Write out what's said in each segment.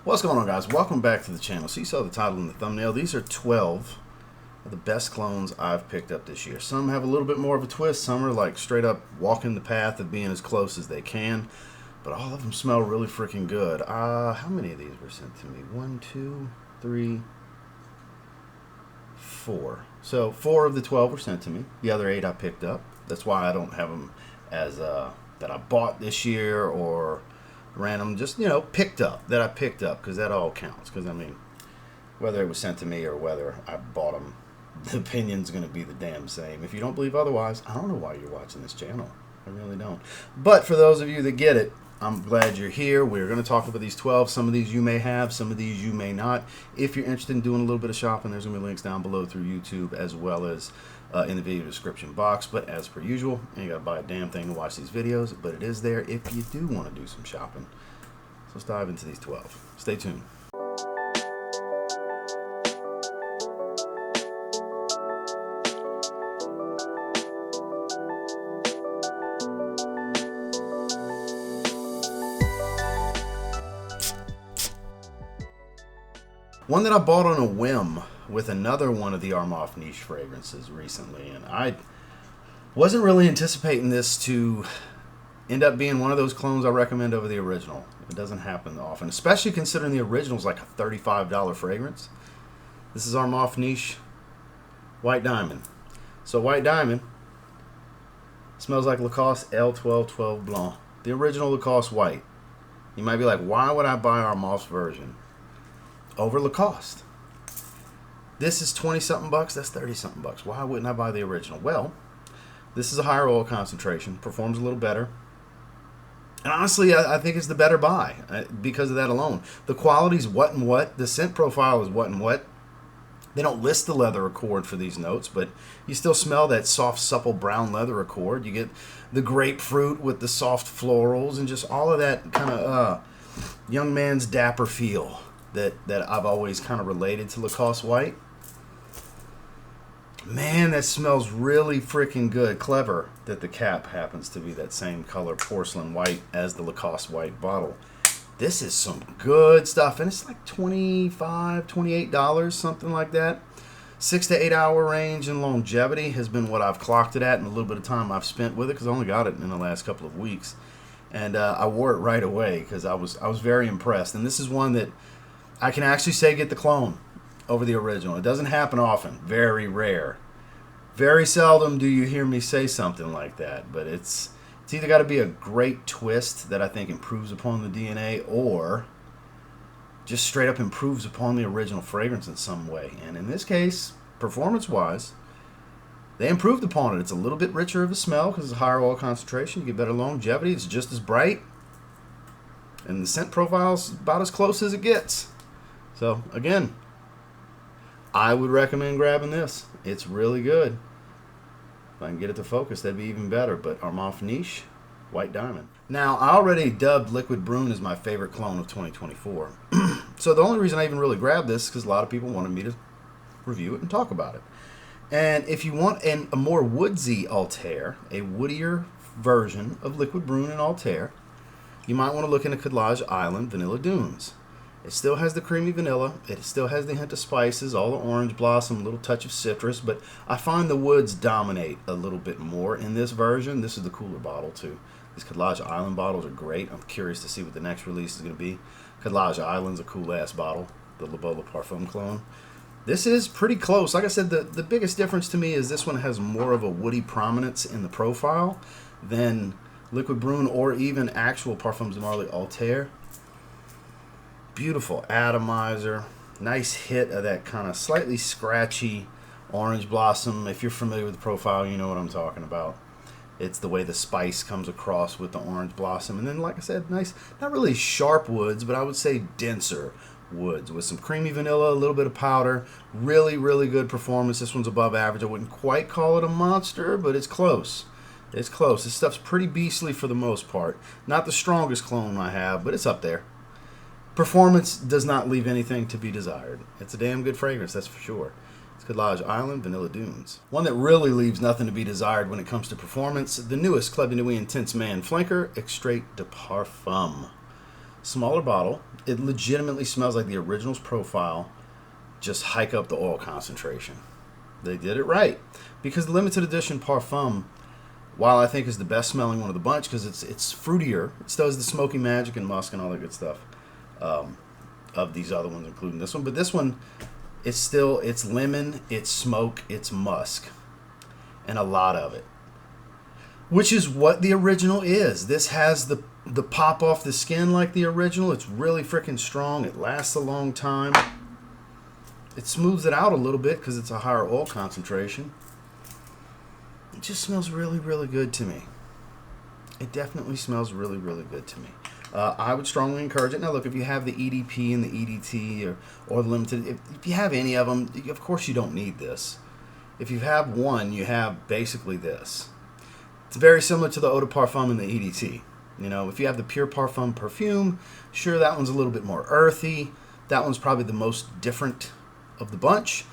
What's going on, guys? Welcome back to the channel. So you saw the title in the thumbnail. These are 12 of the best clones I've picked up this year. Some have a little bit more of a twist. Some are like straight up walking the path of being as close as they can. But all of them smell really freaking good. How many of these were sent to me? 1, 2, 3, 4. So 4 of the 12 were sent to me. The other 8 I picked up. That's why I don't have them as that I bought this year or random, just, you know, picked up, that I picked up, because that all counts. Because I mean, whether it was sent to me or whether I bought them, the opinion's going to be the damn same. If you don't believe otherwise, I don't know why you're watching this channel. I really don't. But for those of you that get it, I'm glad you're here. We're going to talk about these 12. Some of these you may have, some of these you may not. If you're interested in doing a little bit of shopping, there's going to be links down below through YouTube as well as in the video description box. But as per usual, you ain't got to buy a damn thing to watch these videos, but it is there if you do want to do some shopping. So let's dive into these 12. Stay tuned. One that I bought on a whim with another one of the Armaf niche fragrances recently, and I wasn't really anticipating this to end up being one of those clones I recommend over the original. It doesn't happen often, especially considering the original is like a $35 fragrance. This is Armaf niche White Diamond. So White Diamond smells like Lacoste L1212 Blanc, the original Lacoste White. You might be like, why would I buy Armaf's version over Lacoste? This is 20-something bucks. That's 30-something bucks. Why wouldn't I buy the original? Well, this is a higher oil concentration, performs a little better, and honestly, I think it's the better buy because of that alone. The quality's what and what. The scent profile is what and what. They don't list the leather accord for these notes, but you still smell that soft, supple brown leather accord. You get the grapefruit with the soft florals and just all of that kind of young man's dapper feel that I've always kind of related to Lacoste White. Man, that smells really freaking good. Clever that the cap happens to be that same color, porcelain white, as the Lacoste White bottle. This is some good stuff, and it's like $25, $28, something like that. 6 to 8 hour range and longevity has been what I've clocked it at, and a little bit of time I've spent with it, because I only got it in the last couple of weeks. And I wore it right away because I was very impressed. And this is one that I can actually say get the clone over the original. It doesn't happen often. Very rare. Very seldom do you hear me say something like that. But it's either got to be a great twist that I think improves upon the DNA, or just straight up improves upon the original fragrance in some way. And in this case, performance-wise, they improved upon it. It's a little bit richer of a smell because it's a higher oil concentration. You get better longevity. It's just as bright. And the scent profile's about as close as it gets. So, again, I would recommend grabbing this. It's really good. If I can get it to focus, that'd be even better. But Armaf niche White Diamond. Now, I already dubbed Liquid Brune as my favorite clone of 2024. So the only reason I even really grabbed this is because a lot of people wanted me to review it and talk about it. And if you want a more woodsy Altair, a woodier version of Liquid Brune and Altair, you might want to look into Khadlaj Island Vanilla Dunes. It still has the creamy vanilla. It still has the hint of spices, all the orange blossom, a little touch of citrus, but I find the woods dominate a little bit more in this version. This is the cooler bottle, too. These Khadlaj Island bottles are great. I'm curious to see what the next release is going to be. Khadlaj Island's a cool-ass bottle, the Le Beau Le Parfum clone. This is pretty close. Like I said, the biggest difference to me is this one has more of a woody prominence in the profile than Liquid Brune or even actual Parfums de Marly Altair. Beautiful atomizer. Nice hit of that kind of slightly scratchy orange blossom. If you're familiar with the profile, you know what I'm talking about. It's the way the spice comes across with the orange blossom. And then, like I said, nice, not really sharp woods, but I would say denser woods with some creamy vanilla, a little bit of powder. Really, really good performance. This one's above average. I wouldn't quite call it a monster, but it's close. It's close. This stuff's pretty beastly for the most part. Not the strongest clone I have, but it's up there. Performance does not leave anything to be desired. It's a damn good fragrance, that's for sure. It's Khadlaj Island Vanilla Dunes. One that really leaves nothing to be desired when it comes to performance, the newest Club de Nuit Intense Man Flanker, Extrait de Parfum. Smaller bottle. It legitimately smells like the original's profile. Just hike up the oil concentration. They did it right. Because the limited edition Parfum, while I think is the best smelling one of the bunch, because it's fruitier, it still has the smoky magic and musk and all that good stuff of these other ones, including this one. But this one, it's lemon, it's smoke, it's musk, and a lot of it. Which is what the original is. This has the pop off the skin like the original. It's really freaking strong. It lasts a long time. It smooths it out a little bit because it's a higher oil concentration. It just smells really, really good to me. It definitely smells really, really good to me. I would strongly encourage it. Now, look, if you have the EDP and the EDT or the limited, if you have any of them, of course you don't need this. If you have one, you have basically this. It's very similar to the Eau de Parfum and the EDT. You know, if you have the Pure Parfum perfume, sure, that one's a little bit more earthy. That one's probably the most different of the bunch.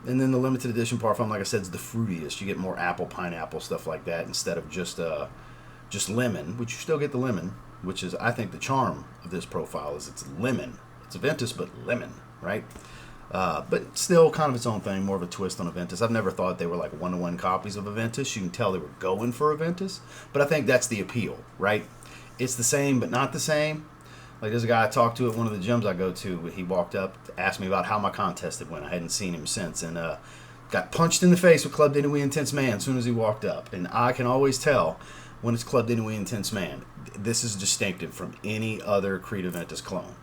And then the limited edition Parfum, like I said, is the fruitiest. You get more apple, pineapple, stuff like that, instead of just lemon, which you still get the lemon, which is, I think, the charm of this profile is it's lemon. It's Aventus, but lemon, right? But still kind of its own thing, more of a twist on Aventus. I've never thought they were like one-to-one copies of Aventus. You can tell they were going for Aventus, but I think that's the appeal, right? It's the same, but not the same. Like, there's a guy I talked to at one of the gyms I go to. He walked up, asked me about how my contest had went. I hadn't seen him since, and got punched in the face with Club de Nuit Intense Man as soon as he walked up. And I can always tell when it's Club de Nuit Intense Man. This is distinctive from any other Creed Aventus clone.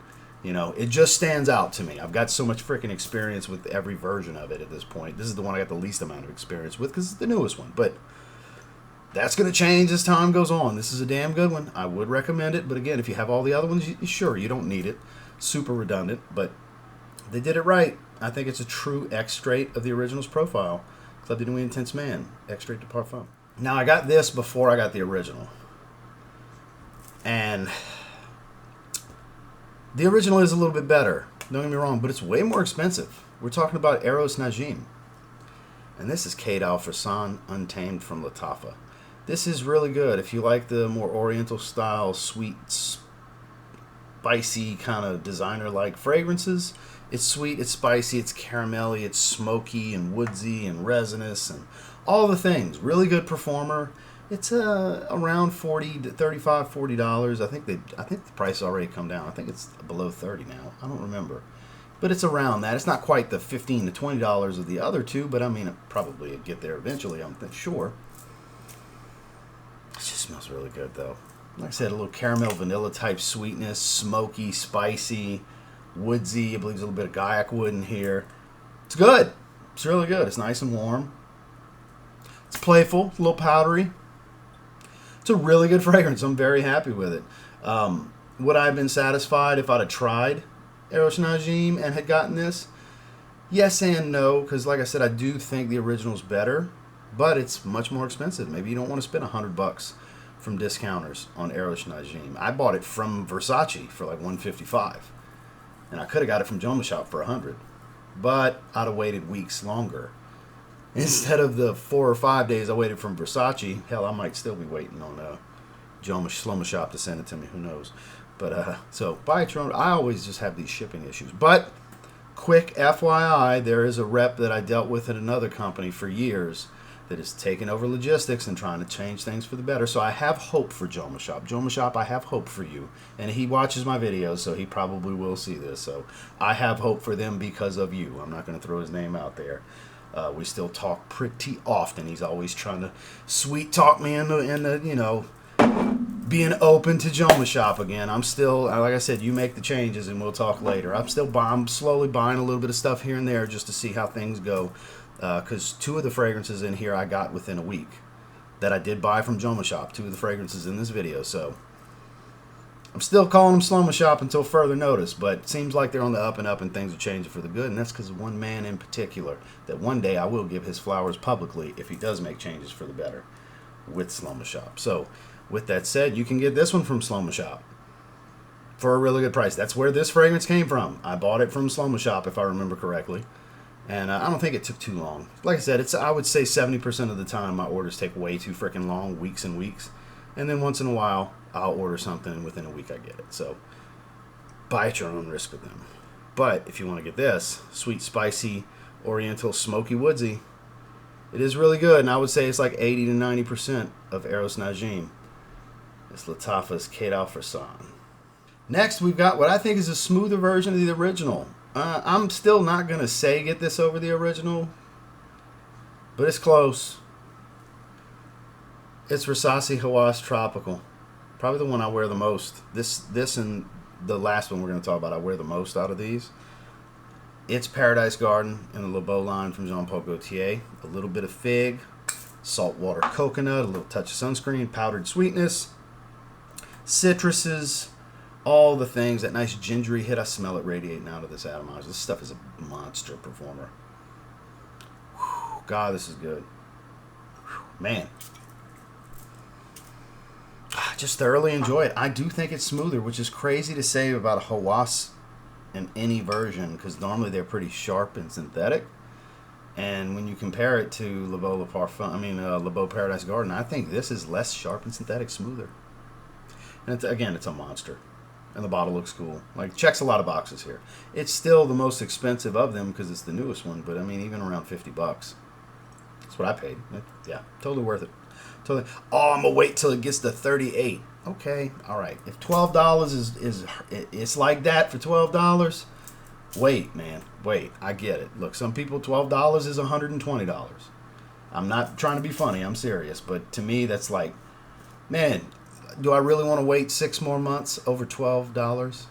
You know, it just stands out to me. I've got so much freaking experience with every version of it at this point. This is the one I got the least amount of experience with because it's the newest one. But that's going to change as time goes on. This is a damn good one. I would recommend it. But again, if you have all the other ones, sure, you don't need it. Super redundant. But they did it right. I think it's a true extrait of the original's profile. Club de Nuit Intense Man. Extrait de Parfum. Now, I got this before I got the original. And the original is a little bit better. Don't get me wrong. But it's way more expensive. We're talking about Eros Najim. And this is Qaed al Fursan Untamed from Lattafa. This is really good. If you like the more oriental style, sweet, spicy kind of designer-like fragrances, it's sweet, it's spicy, it's caramelly, it's smoky and woodsy and resinous and all the things. Really good performer. It's around $35, $40. I think the price already come down. I think it's below $30 now. I don't remember. But it's around that. It's not quite the $15 to $20 of the other two, but I mean, it probably would get there eventually, I'm sure. It just smells really good, though. Like I said, a little caramel, vanilla type sweetness, smoky, spicy, woodsy. I believe there's a little bit of Gaiac wood in here. It's good. It's really good. It's nice and warm. It's playful, a little powdery. It's a really good fragrance. I'm very happy with it. Would I have been satisfied if I'd have tried Eros Najim and had gotten this? Yes and no, because like I said, I do think the original's better, but it's much more expensive. Maybe you don't want to spend $100 from discounters on Eros Najim. I bought it from Versace for like $155, and I could have got it from Joma Shop for $100, but I'd have waited weeks longer. Instead of the 4 or 5 days I waited from Versace, hell, I might still be waiting on Joma Shop to send it to me. Who knows? But so buy it your own. I always just have these shipping issues. But quick FYI, there is a rep that I dealt with at another company for years that is taking over logistics and trying to change things for the better. So I have hope for Joma Shop. Joma Shop, I have hope for you. And he watches my videos, so he probably will see this. So I have hope for them because of you. I'm not going to throw his name out there. We still talk pretty often. He's always trying to sweet talk me into you know, being open to Joma Shop again. I'm still, like I said, you make the changes and we'll talk later. I'm slowly buying a little bit of stuff here and there just to see how things go. Because 2 of the fragrances in here I got within a week that I did buy from Joma Shop. 2 of the fragrances in this video. So I'm still calling them Sloma Shop until further notice, but it seems like they're on the up and up and things are changing for the good, and that's because of one man in particular that one day I will give his flowers publicly if he does make changes for the better with Sloma Shop. So with that said, you can get this one from Sloma Shop for a really good price. That's where this fragrance came from. I bought it from Sloma Shop, if I remember correctly, and I don't think it took too long. Like I said, I would say 70% of the time my orders take way too freaking long, weeks and weeks, and then once in a while I'll order something and within a week I get it. So buy at your own risk with them. But if you want to get this, sweet, spicy, oriental, smoky, woodsy, it is really good. And I would say it's like 80 to 90% of Eros Najim. It's Lattafa's Qaed Fursan. Next, we've got what I think is a smoother version of the original. I'm still not going to say get this over the original, but it's close. It's Rasasi Hawas Tropical. Probably the one I wear the most. This and the last one we're going to talk about, I wear the most out of these. It's Paradise Garden in the Le Beau line from Jean-Paul Gaultier. A little bit of fig, saltwater coconut, a little touch of sunscreen, powdered sweetness, citruses, all the things. That nice gingery hit, I smell it radiating out of this atomizer. This stuff is a monster performer. Whew, God, this is good. Whew, man. Just thoroughly enjoy it. I do think it's smoother, which is crazy to say about a Hawas in any version, because normally they're pretty sharp and synthetic. And when you compare it to Le Beau Le Beau Paradise Garden, I think this is less sharp and synthetic, smoother. And it's a monster. And the bottle looks cool. Like, checks a lot of boxes here. It's still the most expensive of them because it's the newest one, but I mean, even around $50. That's what I paid. Yeah, totally worth it. Totally. Oh, I'm gonna wait till it gets to 38. Okay, all right. If $12 is it's like that for $12, wait, man, wait. I get it. Look, some people $12 is $120. I'm not trying to be funny. I'm serious, but to me, that's like, man. Do I really want to wait 6 more months over $12?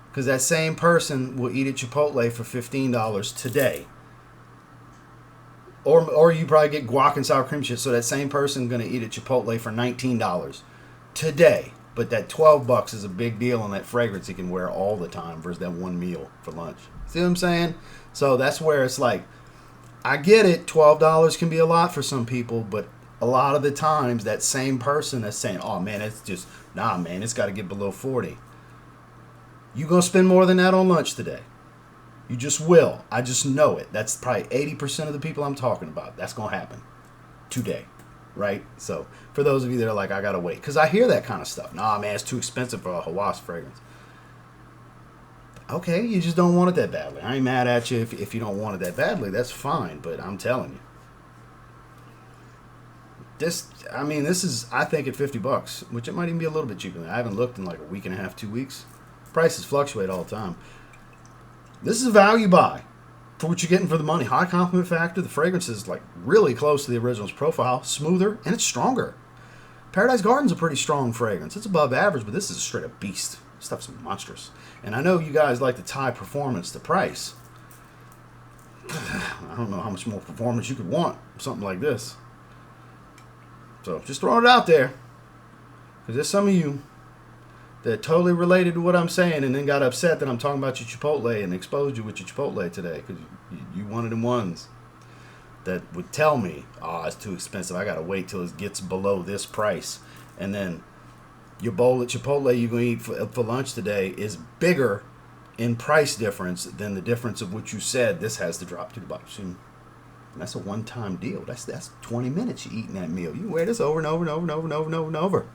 Because that same person will eat at Chipotle for $15 today. Or you probably get guac and sour cream shit, so that same person is going to eat at Chipotle for $19 today. But that $12 is a big deal on that fragrance he can wear all the time versus that one meal for lunch. See what I'm saying? So that's where it's like, I get it, $12 can be a lot for some people, but a lot of the times, that same person that's saying, oh man, it's just, nah man, it's got to get below 40. You're going to spend more than that on lunch today. You just will. I just know it. That's probably 80% of the people I'm talking about. That's going to happen today, right? So for those of you that are like, I got to wait. Because I hear that kind of stuff. Nah man, it's too expensive for a Hawas fragrance. Okay, you just don't want it that badly. I ain't mad at you if you don't want it that badly. That's fine, but I'm telling you. This is, I think, at $50, which it might even be a little bit cheaper. I haven't looked in like a week and a half, 2 weeks. Prices fluctuate all the time. This is a value buy for what you're getting for the money. High compliment factor. The fragrance is like really close to the original's profile, smoother, and it's stronger. Paradise Garden's a pretty strong fragrance. It's above average, but this is a straight up beast. This stuff's monstrous. And I know you guys like to tie performance to price. I don't know how much more performance you could want, something like this. So, just throwing it out there. Because there's some of you that totally related to what I'm saying and then got upset that I'm talking about your Chipotle and exposed you with your Chipotle today. Because you one of them ones that would tell me, oh, it's too expensive. I got to wait till it gets below this price. And then your bowl at Chipotle you're going to eat for lunch today is bigger in price difference than the difference of what you said this has to drop to the bottom. And that's a one-time deal. That's 20 minutes you eating that meal. You wear this over and over and over and over and over and over and over.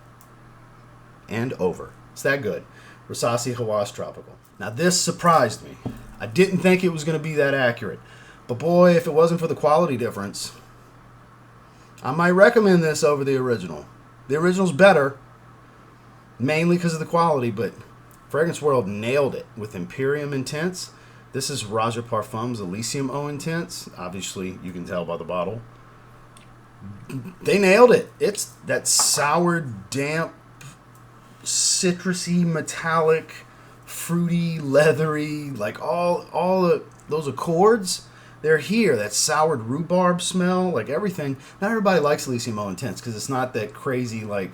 And over. It's that good. Rasasi Hawas Tropical. Now this surprised me. I didn't think it was going to be that accurate. But boy, if it wasn't for the quality difference, I might recommend this over the original. The original's better, mainly because of the quality, but Fragrance World nailed it with Imperium Intense. This is Roger Parfum's Elysium Eau Intense. Obviously, you can tell by the bottle. They nailed it. It's that sour, damp, citrusy, metallic, fruity, leathery, like all those accords, they're here. That soured rhubarb smell, like everything. Not everybody likes Elysium Eau Intense because it's not that crazy, like,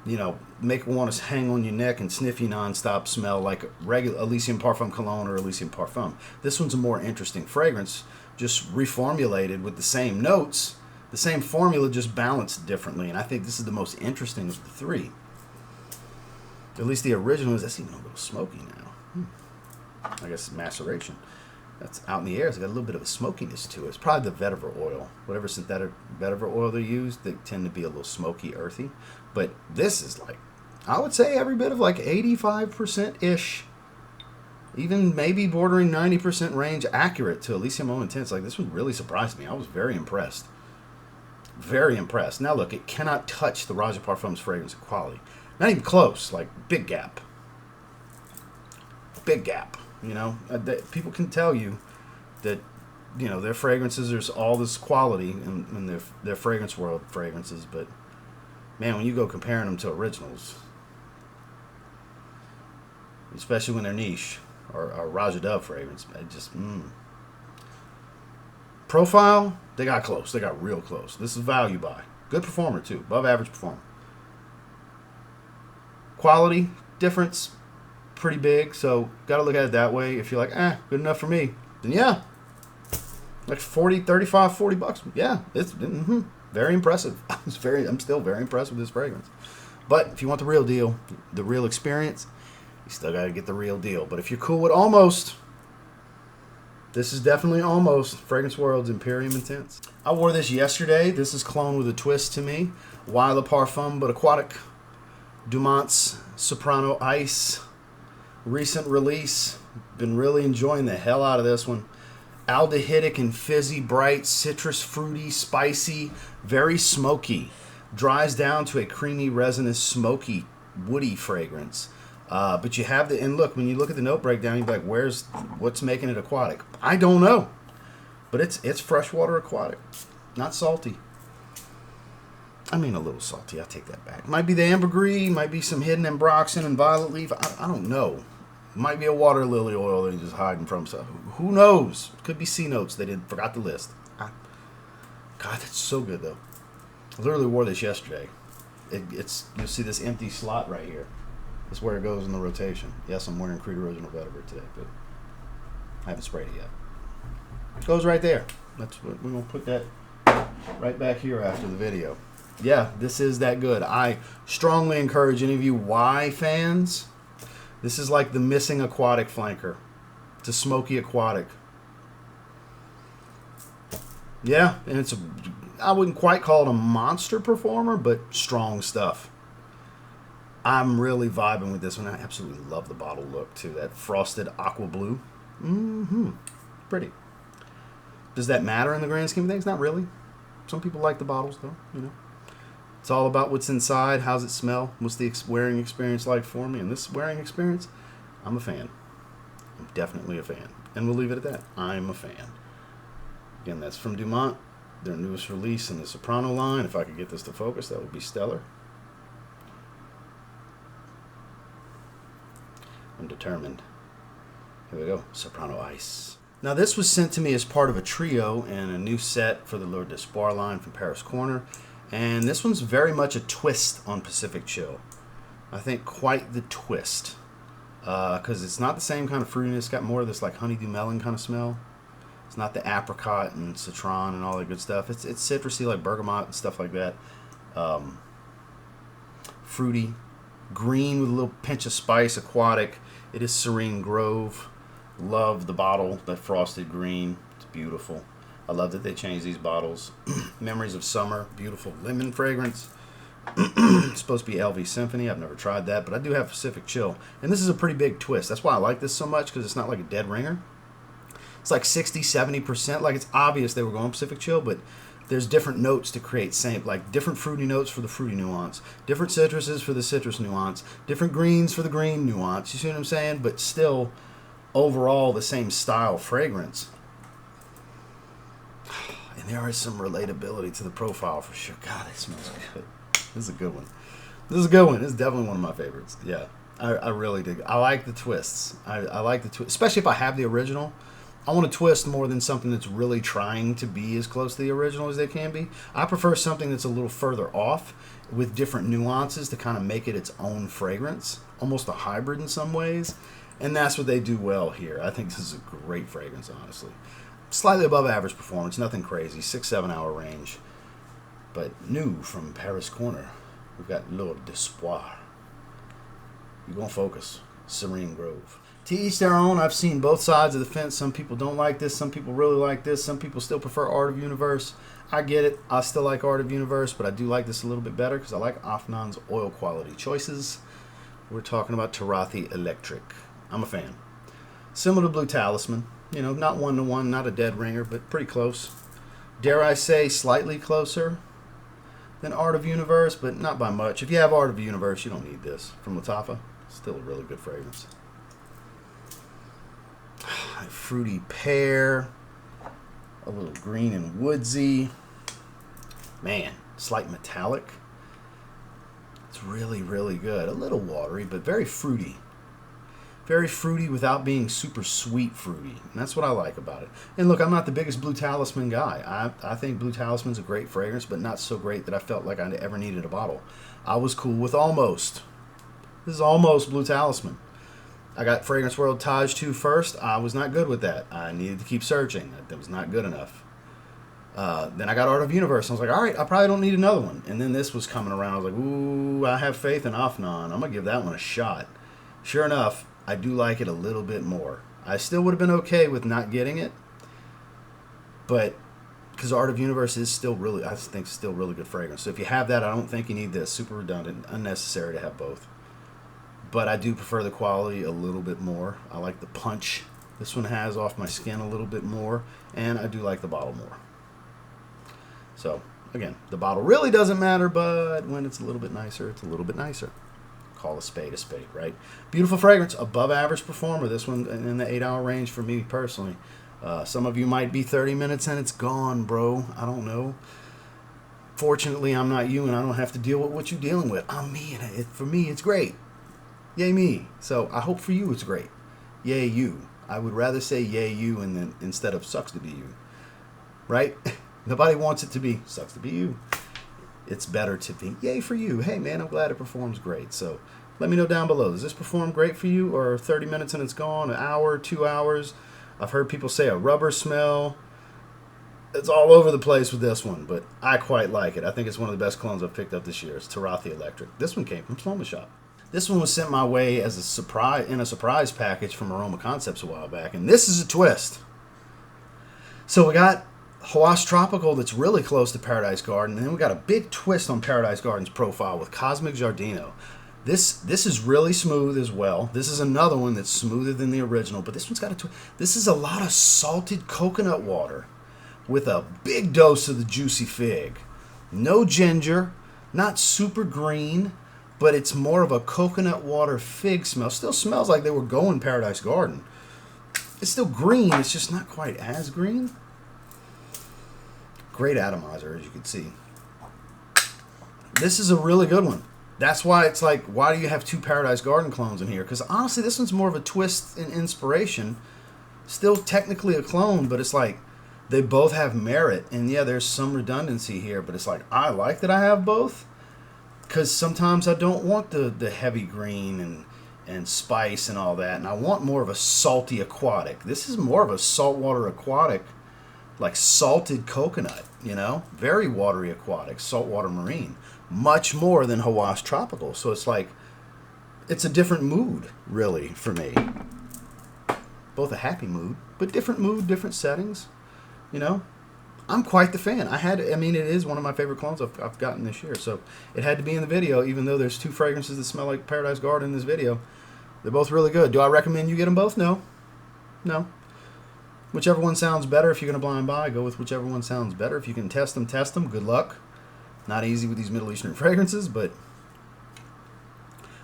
you know, make it want to hang on your neck and sniff you nonstop smell like regular Elysium Parfum Cologne or Elysium Parfum. This one's a more interesting fragrance, just reformulated with the same notes, the same formula, just balanced differently. And I think this is the most interesting of the three. At least the original is, that's even a little smoky now. I guess it's maceration. That's out in the air. It's got a little bit of a smokiness to it. It's probably the vetiver oil. Whatever synthetic vetiver oil they use, they tend to be a little smoky, earthy. But this is like, I would say every bit of like 85%-ish. Even maybe bordering 90% range accurate to Elysium Eau Intense. Like, this one really surprised me. I was very impressed. Very impressed. Now look, it cannot touch the Roger Parfum's fragrance and quality. Not even close. Like, big gap. Big gap. You know, people can tell you that, you know, their fragrances, there's all this quality in their fragrance world fragrances, but man, when you go comparing them to originals, especially when they're niche or Raja Dove fragrance, it just profile, they got close. They got real close. This is value buy. Good performer too. Above average performer. Quality difference pretty big, so got to look at it that way. If you're like, good enough for me, then yeah, like 40, 35, 40 bucks. Yeah, it's very impressive. I'm still very impressed with this fragrance. But if you want the real deal, the real experience, you still got to get the real deal. But if you're cool with almost, this is definitely almost Fragrance World's Imperium Intense. I wore this yesterday. This is Cologne with a twist to me. Why Le Parfum but aquatic. Dumont's Soprano Ice. Recent release. Been really enjoying the hell out of this one. Aldehydic and fizzy, bright, citrus, fruity, spicy, very smoky. Dries down to a creamy, resinous, smoky, woody fragrance. But you have and look, when you look at the note breakdown, you're like, what's making it aquatic? I don't know. But it's freshwater aquatic. Not salty. I mean, a little salty. I take that back. Might be the ambergris, might be some hidden ambroxan and violet leaf. I don't know. Might be a water lily oil that he's just hiding from. So who knows? Could be C notes they forgot to list. God, that's so good though. I literally wore this yesterday. You'll see this empty slot right here. That's where it goes in the rotation. Yes, I'm wearing Creed Original Vetiver today, but I haven't sprayed it yet. It goes right there. That's what we're gonna put that right back here after the video. Yeah, this is that good. I strongly encourage any of you Y fans. This is like the missing aquatic flanker. It's a smoky aquatic. Yeah, and I wouldn't quite call it a monster performer, but strong stuff. I'm really vibing with this one. I absolutely love the bottle look too. That frosted aqua blue. Pretty. Does that matter in the grand scheme of things? Not really. Some people like the bottles though, you know. It's all about what's inside. How's it smell? What's the wearing experience like for me? And this wearing experience, I'm a fan. I'm definitely a fan. And we'll leave it at that. I'm a fan. Again, that's from Dumont. Their newest release in the Soprano line. If I could get this to focus, that would be stellar. I'm determined. Here we go. Soprano Ice. Now, this was sent to me as part of a trio and a new set for the L'Or d'Espoir line from Paris Corner. And this one's very much a twist on Pacific Chill. I think quite the twist. Because it's not the same kind of fruitiness. It's got more of this like honeydew melon kind of smell. It's not the apricot and citron and all that good stuff. It's citrusy like bergamot and stuff like that. Fruity. Green with a little pinch of spice. Aquatic. It is Serene Grove. Love the bottle. That frosted green. It's beautiful. I love that they changed these bottles. Memories of Summer, beautiful lemon fragrance. It's supposed to be LV Symphony. I've never tried that, but I do have Pacific Chill. And this is a pretty big twist. That's why I like this so much, because it's not like a dead ringer. It's like 60, 70%. Like, it's obvious they were going Pacific Chill, but there's different notes to create like different fruity notes for the fruity nuance, different citruses for the citrus nuance, different greens for the green nuance. You see what I'm saying? But still, overall, the same style fragrance. And there is some relatability to the profile for sure. God, it smells good. This is a good one. This is a good one. This is definitely one of my favorites. Yeah, I really dig it. I like the twists. I like the twist, especially if I have the original. I want to twist more than something that's really trying to be as close to the original as they can be. I prefer something that's a little further off with different nuances to kind of make it its own fragrance, almost a hybrid in some ways. And that's what they do well here. I think this is a great fragrance, honestly. Slightly above average performance, nothing crazy, 6-7 hour range. But new from Paris Corner, we've got L'Or d'Espoir. You're going to focus. Serene Grove. To each their own. I've seen both sides of the fence. Some people don't like this. Some people really like this. Some people still prefer Art of Universe. I get it. I still like Art of Universe, but I do like this a little bit better because I like Afnan's oil quality choices. We're talking about Turathi Electric. I'm a fan. Similar to Blue Talisman. You know, not 1-to-1, not a dead ringer, but pretty close. Dare I say slightly closer than Art of Universe, but not by much. If you have Art of Universe, you don't need this. From Lattafa, still a really good fragrance. Fruity pear, a little green and woodsy. Man, slight metallic. It's really, really good. A little watery, but very fruity. Very fruity without being super sweet fruity. And that's what I like about it. And look, I'm not the biggest Blue Talisman guy. I think Blue Talisman's a great fragrance, but not so great that I felt like I ever needed a bottle. I was cool with Almost. This is Almost Blue Talisman. I got Fragrance World Taj 2 first. I was not good with that. I needed to keep searching. That was not good enough. Then I got Art of Universe. I was like, all right, I probably don't need another one. And then this was coming around. I was like, ooh, I have faith in Afnan. I'm going to give that one a shot. Sure enough, I do like it a little bit more. I still would have been okay with not getting it. But, because Art of Universe is still really, I think, still really good fragrance. So if you have that, I don't think you need this. Super redundant, unnecessary to have both. But I do prefer the quality a little bit more. I like the punch this one has off my skin a little bit more. And I do like the bottle more. So, again, the bottle really doesn't matter, but when it's a little bit nicer, it's a little bit nicer. Call a spade, right? Beautiful fragrance, above average performer. This one in the 8-hour range for me personally. Some of you might be 30 minutes and it's gone, bro. I don't know. Fortunately, I'm not you and I don't have to deal with what you're dealing with. I'm me, and for me, it's great. Yay me. So I hope for you it's great. Yay you. I would rather say yay you and then instead of sucks to be you. Right? Nobody wants it to be sucks to be you. It's better to be yay for you. Hey man, I'm glad it performs great. So let me know down below. Does this perform great for you, or 30 minutes and it's gone? An hour, 2 hours? I've heard people say a rubber smell. It's all over the place with this one, but I quite like it. I think it's one of the best clones I've picked up this year. It's Turathi Electric. This one came from Soma Shop. This one was sent my way as a surprise in a surprise package from Aroma Concepts a while back, and this is a twist. So we got Hawas Tropical that's really close to Paradise Garden, and then we got a big twist on Paradise Garden's profile with Cosmic Giardino. This is really smooth as well. This is another one that's smoother than the original, but this one's got a twist. This is a lot of salted coconut water with a big dose of the juicy fig. No ginger, not super green, but it's more of a coconut water fig smell. Still smells like they were going Paradise Garden. It's still green, it's just not quite as green. Great atomizer, as you can see. This is a really good one. That's why it's like, why do you have 2 Paradise Garden clones in here? Because honestly, this one's more of a twist and inspiration. Still technically a clone, but it's like, they both have merit. And yeah, there's some redundancy here, but it's like, I like that I have both. Because sometimes I don't want the heavy green and spice and all that. And I want more of a salty aquatic. This is more of a saltwater aquatic, like salted coconut, you know? Very watery aquatic, saltwater marine. Much more than Hawas Tropical. So it's like, it's a different mood, really, for me. Both a happy mood, but different mood, different settings, you know? I'm quite the fan. I mean, it is one of my favorite clones I've gotten this year, so it had to be in the video, even though there's 2 fragrances that smell like Paradise Garden in this video. They're both really good. Do I recommend you get them both? No. No. Whichever one sounds better, if you're going to blind buy, go with whichever one sounds better. If you can test them, test them. Good luck. Not easy with these Middle Eastern fragrances, but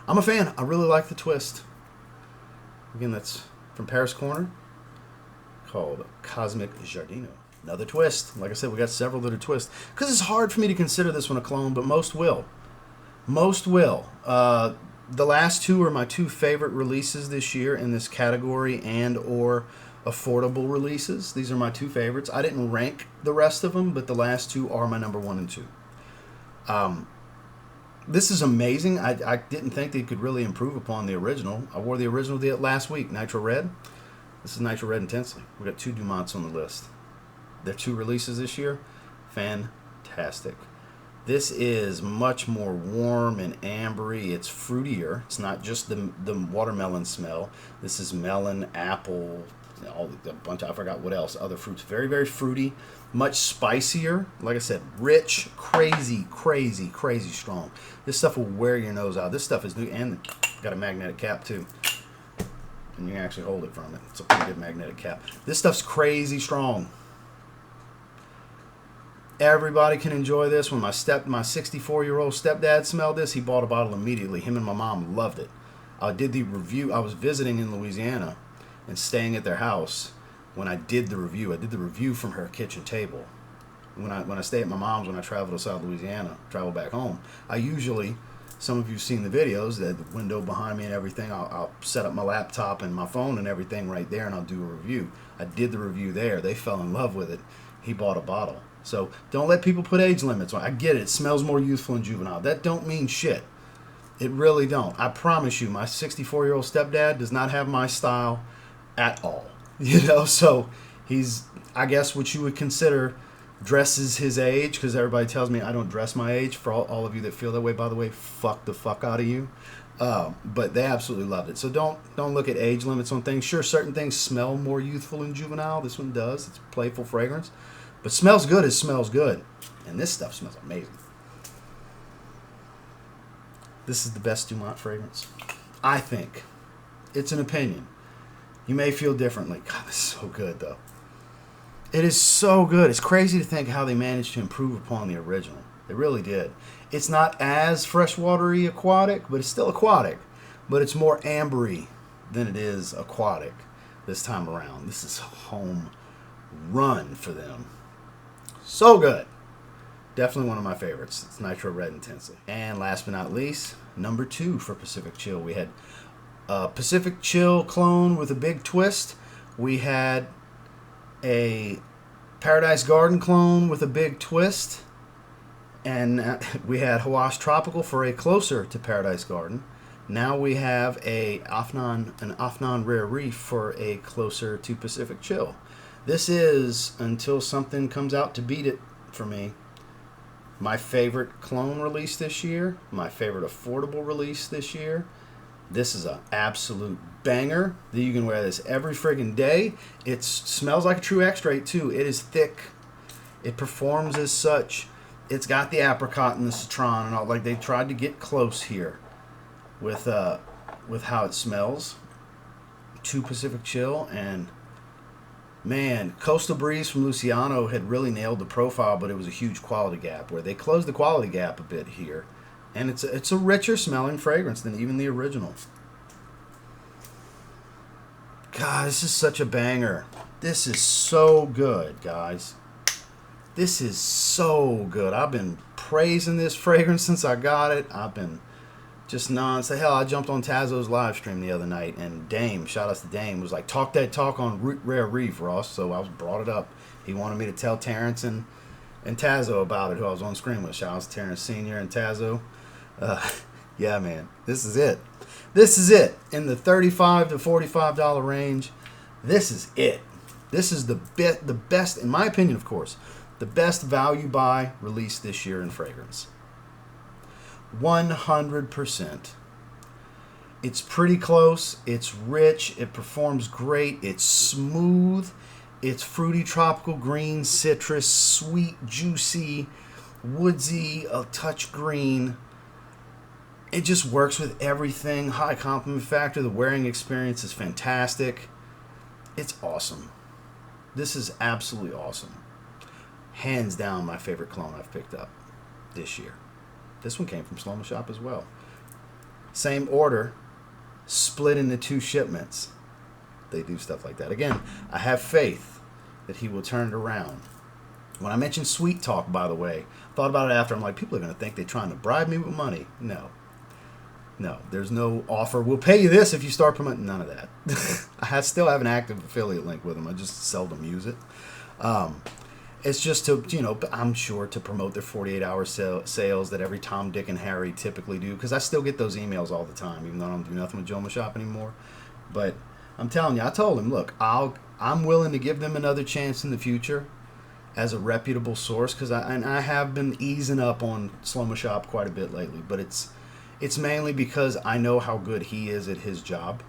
I'm a fan. I really like the twist. Again, that's from Paris Corner, called Cosmic Giardino. Another twist. Like I said, we got several that are twists. Because it's hard for me to consider this one a clone, but most will. Most will. The last 2 are my 2 favorite releases this year in this category and or affordable releases. These are my 2 favorites. I didn't rank the rest of them, but the last 2 are my number 1 and 2. This is amazing. I didn't think they could really improve upon the original. I wore the original last week, Nitro Red. This is Nitro Red Intensely. We got 2 Dumonts on the list. They're 2 releases this year. Fantastic. This is much more warm and ambery. It's fruitier. It's not just the watermelon smell. This is melon, apple, a bunch. I forgot what else. Other fruits. Very, very fruity. Much spicier. Like I said, rich, crazy, crazy, crazy strong. This stuff will wear your nose out. This stuff is new, and Got a magnetic cap too. And you can actually hold it from it. It's a pretty good magnetic cap. This stuff's crazy strong. Everybody can enjoy this. When my 64-year-old stepdad smelled this, he bought a bottle immediately. Him and my mom loved it. I did the review. I was visiting in Louisiana and staying at their house when I did the review. I did the review from her kitchen table. When I stay at my mom's, when I travel to South Louisiana, travel back home, I usually, some of you have seen the videos, the window behind me and everything, I'll set up my laptop and my phone and everything right there, and I'll do a review. I did the review there. They fell in love with it. He bought a bottle. So don't let people put age limits on. I get it. It smells more youthful and juvenile. That don't mean shit. It really don't. I promise you, my 64-year-old stepdad does not have my style at all. You know, so he's, I guess, what you would consider dresses his age, because everybody tells me I don't dress my age. For all of you that feel that way, by the way, fuck the fuck out of you. But they absolutely loved it. So don't look at age limits on things. Sure, certain things smell more youthful and juvenile. This one does. It's a playful fragrance. But smells good is smells good. And this stuff smells amazing. This is the best Dumont fragrance, I think. It's an opinion. You may feel differently. God, this is so good, though. It is so good. It's crazy to think how they managed to improve upon the original. They really did. It's not as freshwatery aquatic, but it's still aquatic. But it's more ambery than it is aquatic this time around. This is a home run for them. So good. Definitely one of my favorites. It's Nitro Red Intensely. And last but not least, number 2 for Pacific Chill. We had a Pacific Chill clone with a big twist. We had a Paradise Garden clone with a big twist. And we had Hawas Tropical for a closer to Paradise Garden. Now we have an Afnan Rare Reef for a closer to Pacific Chill. This is, until something comes out to beat it for me, my favorite clone release this year, my favorite affordable release this year. This is an absolute banger. You can wear this every friggin' day. It smells like a true Extrait too. It is thick. It performs as such. It's got the apricot and the citron and all. Like, they tried to get close here with how it smells to Pacific Chill. And man, Coastal Breeze from Luciano had really nailed the profile, but it was a huge quality gap, where they closed the quality gap a bit here. And it's a richer smelling fragrance than even the original. God, this is such a banger. This is so good, guys. This is so good. I've been praising this fragrance since I got it. I've been just nonstop. Hell, I jumped on Tazo's live stream the other night, and Dame, shout out to Dame, was like, talk that talk on Rare Reef, Ross. So I brought it up. He wanted me to tell Terrence and Tazo about it, who I was on screen with. Shout out to Terrence Sr. and Tazo. Yeah, man, this is it. This is it. In the $35 to $45 range, this is it. This is the best, in my opinion, of course, the best value buy released this year in fragrance. 100%. It's pretty close. It's rich. It performs great. It's smooth. It's fruity, tropical, green, citrus, sweet, juicy, woodsy, a touch green. It just works with everything. High compliment factor. The wearing experience is fantastic. It's awesome. This is absolutely awesome. Hands down my favorite clone I've picked up this year. This one came from Slow Mo Shop as well. Same order, split into 2 shipments. They do stuff like that. Again, I have faith that he will turn it around. When I mentioned Sweet Talk, by the way, thought about it after. I'm like, people are going to think they're trying to bribe me with money. No, there's no offer. We'll pay you this if you start promoting. None of that. I still have an active affiliate link with them. I just seldom use it. It's just to, I'm sure to promote their 48-hour sales that every Tom, Dick, and Harry typically do. Because I still get those emails all the time, even though I don't do nothing with Joma Shop anymore. But I'm telling you, I told him, look, I'm willing to give them another chance in the future as a reputable source. Because I have been easing up on Slow Mo Shop quite a bit lately. But it's mainly because I know how good he is at his job.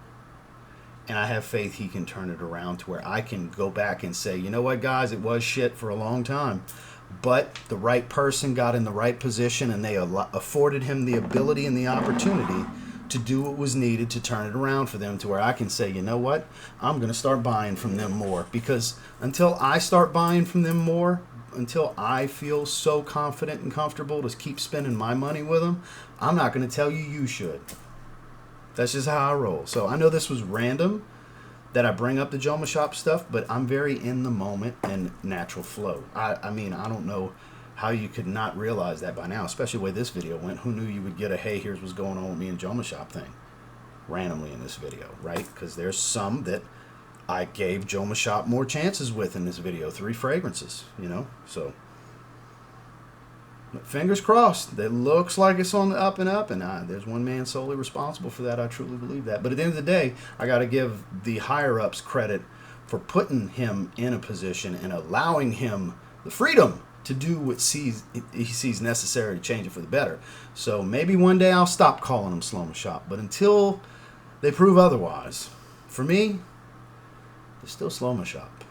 And I have faith he can turn it around to where I can go back and say, you know what, guys, it was shit for a long time. But the right person got in the right position, and they afforded him the ability and the opportunity to do what was needed to turn it around for them to where I can say, you know what, I'm going to start buying from them more. Because until I start buying from them more, until I feel so confident and comfortable to keep spending my money with them, I'm not going to tell you you should. That's just how I roll. So I know this was random that I bring up the Joma Shop stuff, but I'm very in the moment and natural flow. I mean, I don't know how you could not realize that by now, especially the way this video went. Who knew you would get a, hey, here's what's going on with me and Joma Shop thing randomly in this video, right? Because there's some that I gave Joma Shop more chances with in this video. 3 fragrances, you know? So, fingers crossed. It looks like it's on the up and up, and there's one man solely responsible for that. I truly believe that. But at the end of the day, I got to give the higher-ups credit for putting him in a position and allowing him the freedom to do what he sees necessary to change it for the better. So maybe one day I'll stop calling him Joma Shop. But until they prove otherwise, for me, they're still Joma Shop.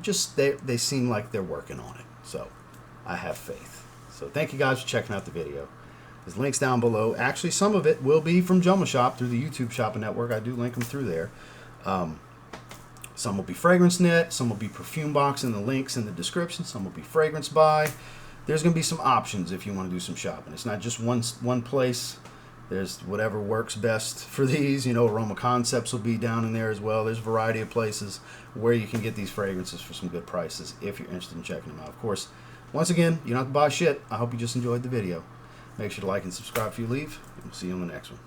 They seem like they're working on it. So I have faith. So thank you guys for checking out the video. There's links down below. Actually, some of it will be from Joma Shop through the YouTube Shopping Network. I do link them through there. Some will be Fragrance Net. Some will be Perfume Box in the links in the description. Some will be Fragrance Buy. There's going to be some options if you want to do some shopping. It's not just one place. There's whatever works best for these. You know, Aroma Concepts will be down in there as well. There's a variety of places where you can get these fragrances for some good prices if you're interested in checking them out. Of course, once again, you don't have to buy shit. I hope you just enjoyed the video. Make sure to like and subscribe if you leave, and we'll see you on the next one.